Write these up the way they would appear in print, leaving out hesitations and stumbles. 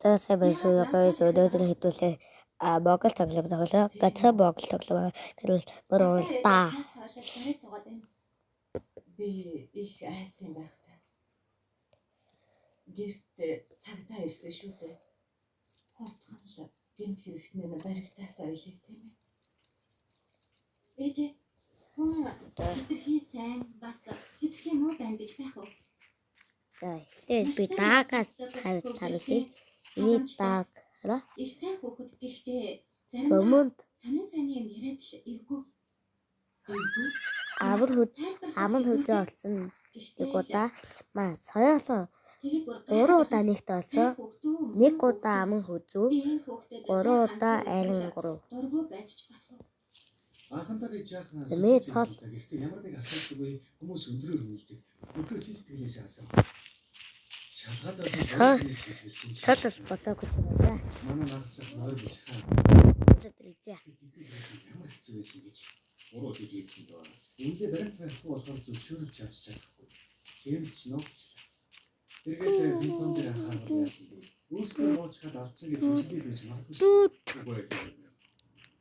Saya bersuara ke sudah terhitulnya Mogal тоглоом тоглоо. Гацаа Mogal тоглоом. Тэрэл Brawl Би их айсан байхтай. Гэрт цагтаа ирсэн шүү дээ. Хортхон л гэмт хэрэгтнээ баригтаасаа ойлээ тийм ээ. Ээжээ хүн хитрхи сайн бас хитрхи муу байна гэж байх уу? За эхлээд би даагаас харуулъя. Эний дааг хараа. Их сайн хүүхэд гэхдээ Өмнөд санаа юм яриад л эвгүй. аман хөдөө олсон нэг удаа маа соёолоо 3 удаа нэгт олсоо. 1 удаа аман хөзөө. 3 удаа арин 3. Дургу байж ч болох уу? Анхандаа би жаахан Мэ цол гэхдээ ямар нэг асуудалгүй хүмүүс өндрөөр хөндлөдөг. Өдөр хэлбэрээс асуу. цол бодоогүй юм байна. Манай нагцаас нарыг бичсэн. Тэтрийзээ. Ямар хэцүү байсан гэж уруу хийж ийдсэн дээрээс. Эндээ баримт байхгүй болохоор зөвшөөрөлж авч чадахгүй. Джеймс ч нуугчлаа. Тэргээд финтон дээр анхаарал яасан бэ? Үүснээ нуучгаад алдсан гэж үсгээ байж магадгүй шүү.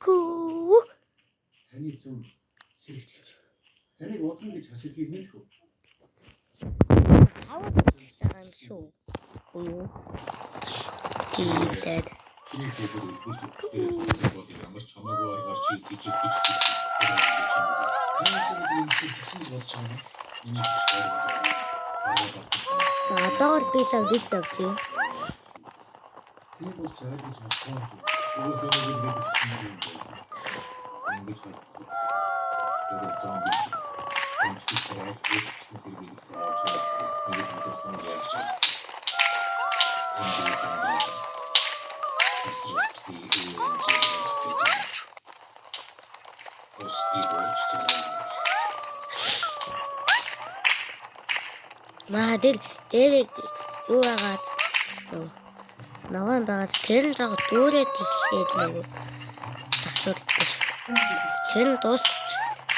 Күү. Таны зүм сэрэгч гэж. Таныг удлан гэж хашилгийг мэдэх үү? Аваад цагаан шүү. Юу? Тийлээд. Чиний хөдөлгөөн илэрч өгөхгүй бол ямар ч хамаагүй аргаар чи гэж байна. Танаас нэг тэгсэн бодож байгаа. Миний хүчээр За одоогор би л авдиж явчих. тийм бол чаад гэж бодсон. Өөрөөр хэлбэл ингэж байна. Тэр зомби Мадэл дээр юу агаад наван байгаа тэр л жоо дүүрээд ихэд нөгөө асуудал биш. Тэр тус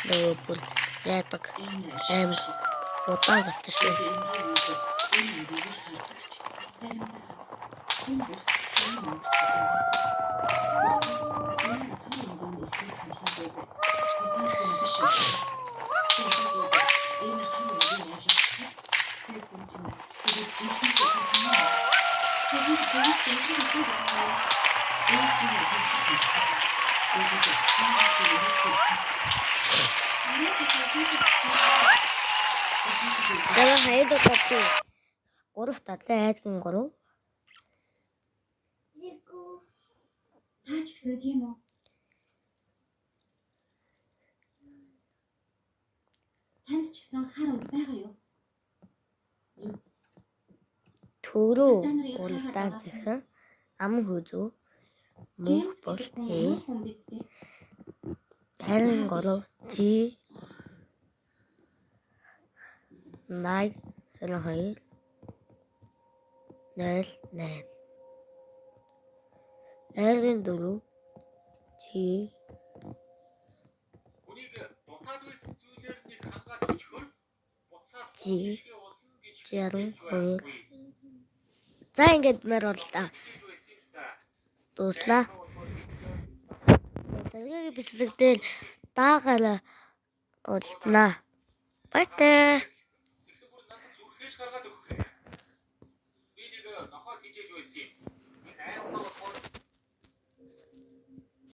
нөгөө бүр яадаг аим удаан болтой шүү. Дараа хайдаг копи. 3 татлаа айдгын 3. Таач гэсэн тийм үү? Танд ч гэсэн хар унд байгаа юу? Төрөө уралдаан захин аман хөзөө мөнх бол хүн бидтэй. харин 3 G 9 2 0 8 Арин 4 G G 62 За ингэж мэр боллоо. Дуслаа. Тэргийг бисдэгдэл даагараа олднаа. Байтаа. би нэг нохоо хийж байсан юм.